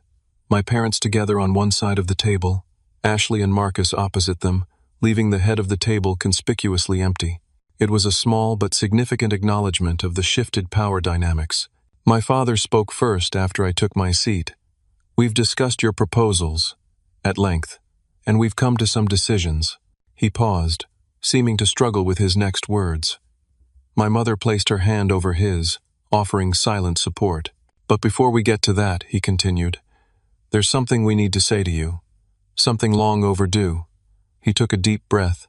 My parents together on one side of the table, Ashley and Marcus opposite them, leaving the head of the table conspicuously empty. It was a small but significant acknowledgement of the shifted power dynamics. My father spoke first after I took my seat. We've discussed your proposals, at length, and we've come to some decisions. He paused, seeming to struggle with his next words. My mother placed her hand over his, offering silent support. But before we get to that, he continued, there's something we need to say to you. Something long overdue. He took a deep breath.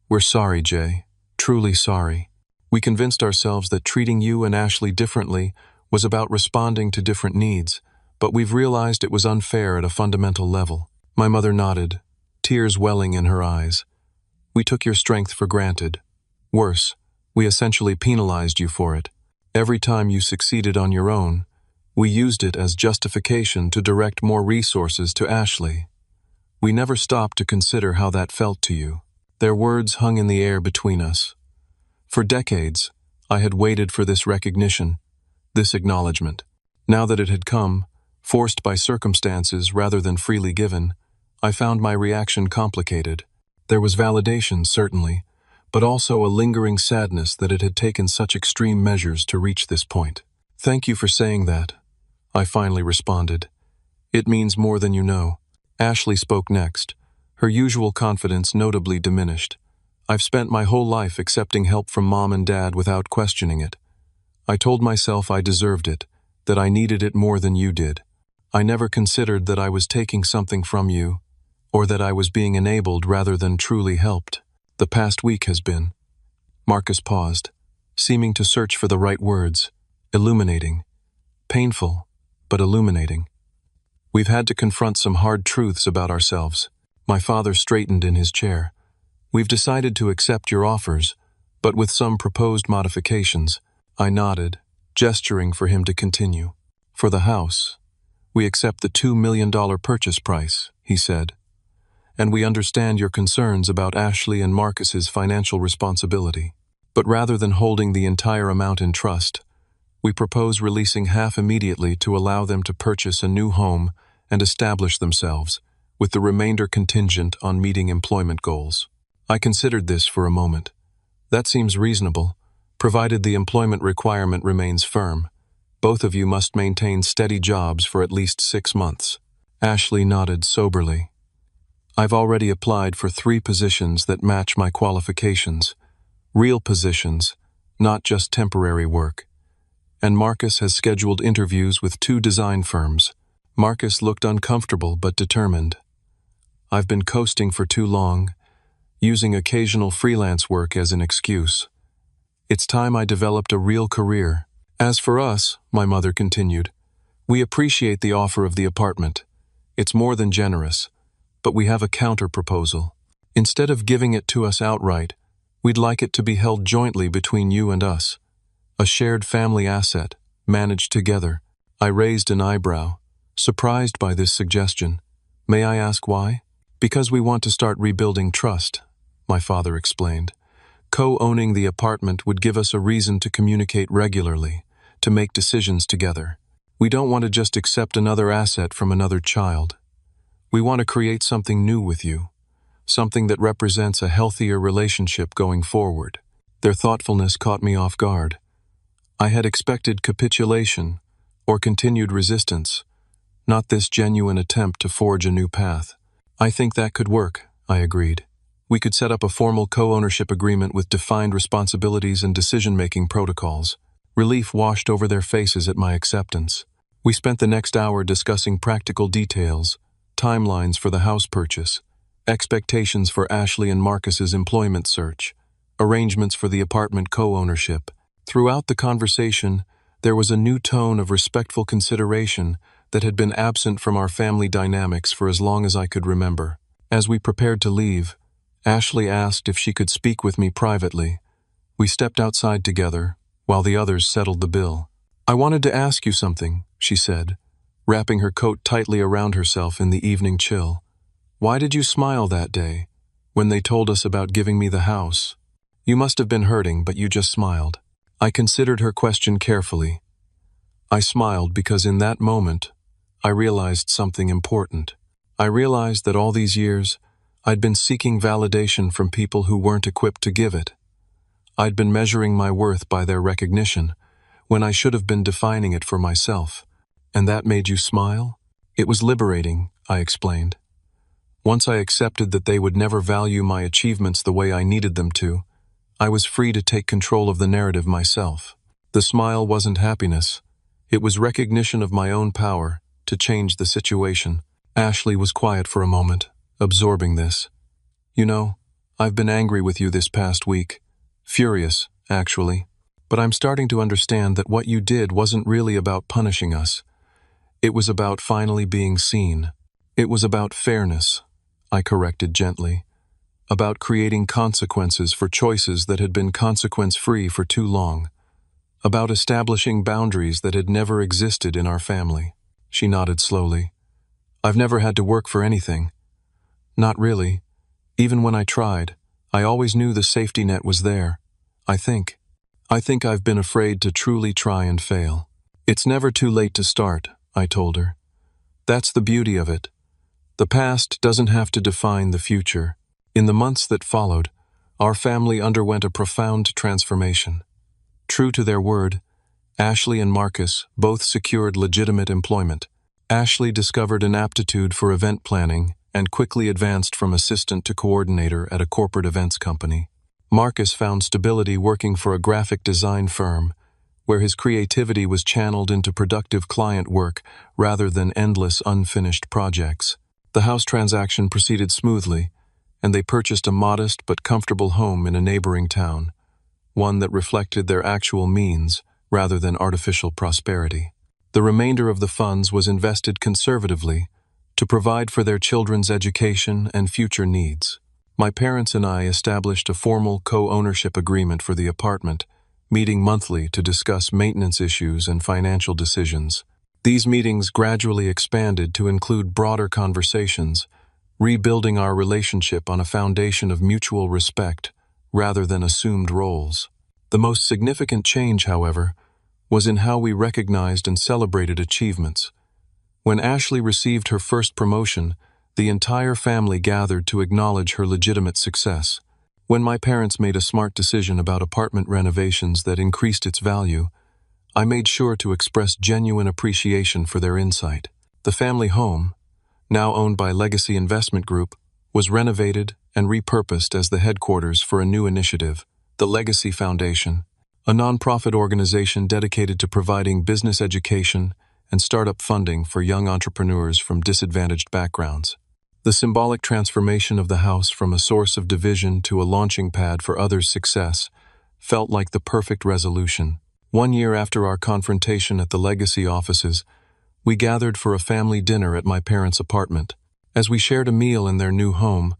We're sorry, Jay. Truly sorry. We convinced ourselves that treating you and Ashley differently was about responding to different needs, but we've realized it was unfair at a fundamental level. My mother nodded, tears welling in her eyes. We took your strength for granted. Worse, We essentially penalized you for it. Every time you succeeded on your own, we used it as justification to direct more resources to Ashley. We never stopped to consider how that felt to you. Their words hung in the air between us. For decades, I had waited for this recognition, this acknowledgement. Now that it had come, forced by circumstances rather than freely given, I found my reaction complicated. There was validation, certainly, but also a lingering sadness that it had taken such extreme measures to reach this point. "Thank you for saying that," I finally responded. "It means more than you know." Ashley spoke next, her usual confidence notably diminished. "I've spent my whole life accepting help from Mom and Dad without questioning it. I told myself I deserved it, that I needed it more than you did. I never considered that I was taking something from you, or that I was being enabled rather than truly helped. The past week has been—" Marcus paused, seeming to search for the right words. "Illuminating. Painful, but illuminating. We've had to confront some hard truths about ourselves." My father straightened in his chair. "We've decided to accept your offers, but with some proposed modifications." I nodded, gesturing for him to continue. "For the house, we accept the $2 million purchase price," he said. "And we understand your concerns about Ashley and Marcus's financial responsibility. But rather than holding the entire amount in trust, we propose releasing half immediately to allow them to purchase a new home and establish themselves, with the remainder contingent on meeting employment goals." I considered this for a moment. "That seems reasonable, provided the employment requirement remains firm. Both of you must maintain steady jobs for at least 6 months." Ashley nodded soberly. "I've already applied for 3 positions that match my qualifications. Real positions, not just temporary work. And Marcus has scheduled interviews with 2 design firms." Marcus looked uncomfortable but determined. "I've been coasting for too long, using occasional freelance work as an excuse. It's time I developed a real career. As for us," my mother continued, "we appreciate the offer of the apartment. It's more than generous, but we have a counter-proposal. Instead of giving it to us outright, we'd like it to be held jointly between you and us. A shared family asset, managed together." I raised an eyebrow, surprised by this suggestion. "May I ask why?" "Because we want to start rebuilding trust," my father explained. "Co-owning the apartment would give us a reason to communicate regularly, to make decisions together. We don't want to just accept another asset from another child. We want to create something new with you, something that represents a healthier relationship going forward." Their thoughtfulness caught me off guard. I had expected capitulation or continued resistance, not this genuine attempt to forge a new path. "I think that could work," I agreed. "We could set up a formal co-ownership agreement with defined responsibilities and decision-making protocols." Relief washed over their faces at my acceptance. We spent the next hour discussing practical details, timelines for the house purchase, expectations for Ashley and Marcus's employment search, arrangements for the apartment co-ownership. Throughout the conversation, there was a new tone of respectful consideration that had been absent from our family dynamics for as long as I could remember. As we prepared to leave, Ashley asked if she could speak with me privately. We stepped outside together, while the others settled the bill. "I wanted to ask you something," she said, wrapping her coat tightly around herself in the evening chill. "Why did you smile that day, when they told us about giving me the house? You must have been hurting, but you just smiled." I considered her question carefully. I smiled because in that moment, I realized something important. I realized that all these years, I'd been seeking validation from people who weren't equipped to give it. I'd been measuring my worth by their recognition, when I should have been defining it for myself. "And that made you smile?" "It was liberating," I explained. "Once I accepted that they would never value my achievements the way I needed them to, I was free to take control of the narrative myself." The smile wasn't happiness. It was recognition of my own power to change the situation. Ashley was quiet for a moment, absorbing this. "You know, I've been angry with you this past week. Furious, actually. But I'm starting to understand that what you did wasn't really about punishing us. It was about finally being seen. It was about fairness," I corrected gently. about creating consequences for choices that had been consequence-free for too long, about establishing boundaries that had never existed in our family. She nodded slowly. I've never had to work for anything. Not really. Even when I tried, I always knew the safety net was there. I think I've been afraid to truly try and fail. It's never too late to start, I told her. That's the beauty of it. The past doesn't have to define the future. In the months that followed, our family underwent a profound transformation. True to their word, Ashley and Marcus both secured legitimate employment. Ashley discovered an aptitude for event planning and quickly advanced from assistant to coordinator at a corporate events company. Marcus found stability working for a graphic design firm, where his creativity was channeled into productive client work rather than endless unfinished projects. The house transaction proceeded smoothly, and they purchased a modest but comfortable home in a neighboring town, one that reflected their actual means rather than artificial prosperity. The remainder of the funds was invested conservatively to provide for their children's education and future needs. My parents and I established a formal co-ownership agreement for the apartment, meeting monthly to discuss maintenance issues and financial decisions. These meetings gradually expanded to include broader conversations, rebuilding our relationship on a foundation of mutual respect rather than assumed roles. The most significant change, however, was in how we recognized and celebrated achievements. When Ashley received her first promotion, the entire family gathered to acknowledge her legitimate success. When my parents made a smart decision about apartment renovations that increased its value, I made sure to express genuine appreciation for their insight. The family home, now owned by Legacy Investment Group, was renovated and repurposed as the headquarters for a new initiative, the Legacy Foundation, a nonprofit organization dedicated to providing business education and startup funding for young entrepreneurs from disadvantaged backgrounds. The symbolic transformation of the house from a source of division to a launching pad for others' success felt like the perfect resolution. 1 year after our confrontation at the Legacy offices, we gathered for a family dinner at my parents' apartment. As we shared a meal in their new home,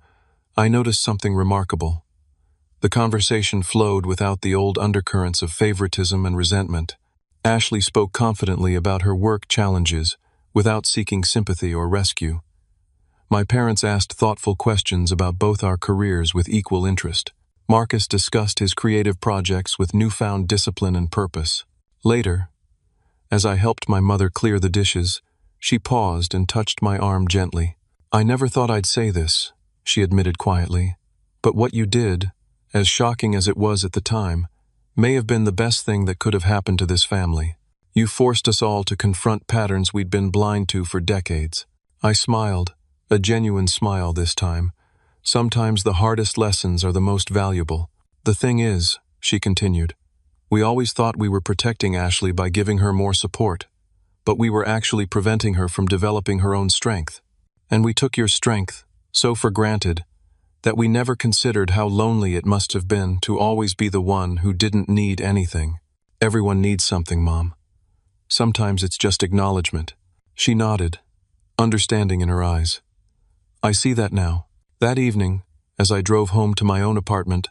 I noticed something remarkable. The conversation flowed without the old undercurrents of favoritism and resentment. Ashley spoke confidently about her work challenges without seeking sympathy or rescue. My parents asked thoughtful questions about both our careers with equal interest. Marcus discussed his creative projects with newfound discipline and purpose. Later, as I helped my mother clear the dishes, she paused and touched my arm gently. I never thought I'd say this, she admitted quietly, but what you did, as shocking as it was at the time, may have been the best thing that could have happened to this family. You forced us all to confront patterns we'd been blind to for decades. I smiled, a genuine smile this time. Sometimes the hardest lessons are the most valuable. The thing is, she continued, we always thought we were protecting Ashley by giving her more support, but we were actually preventing her from developing her own strength. And we took your strength so for granted that we never considered how lonely it must have been to always be the one who didn't need anything. Everyone needs something, Mom. Sometimes it's just acknowledgement. She nodded, understanding in her eyes. I see that now. That evening, as I drove home to my own apartment,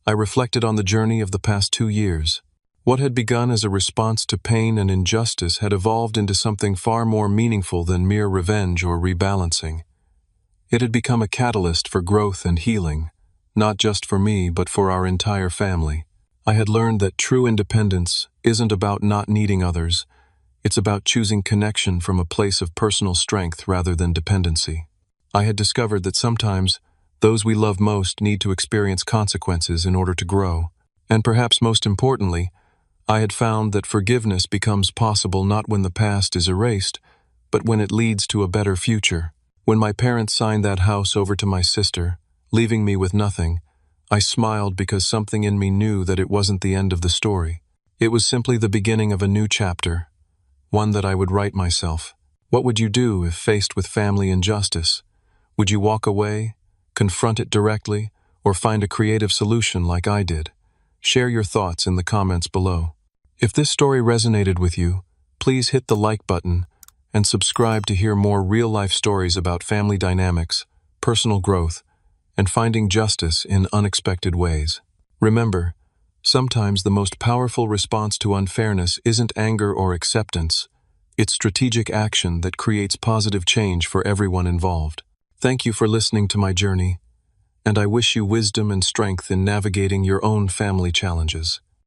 I reflected on the journey of the past 2 years. What had begun as a response to pain and injustice had evolved into something far more meaningful than mere revenge or rebalancing. It had become a catalyst for growth and healing, not just for me, but for our entire family. I had learned that true independence isn't about not needing others. It's about choosing connection from a place of personal strength rather than dependency. I had discovered that sometimes those we love most need to experience consequences in order to grow. And perhaps most importantly, I had found that forgiveness becomes possible not when the past is erased, but when it leads to a better future. When my parents signed that house over to my sister, leaving me with nothing, I smiled because something in me knew that it wasn't the end of the story. It was simply the beginning of a new chapter, one that I would write myself. What would you do if faced with family injustice? Would you walk away, confront it directly, or find a creative solution like I did? Share your thoughts in the comments below. If this story resonated with you, please hit the like button and subscribe to hear more real-life stories about family dynamics, personal growth, and finding justice in unexpected ways. Remember, sometimes the most powerful response to unfairness isn't anger or acceptance, it's strategic action that creates positive change for everyone involved. Thank you for listening to my journey, and I wish you wisdom and strength in navigating your own family challenges.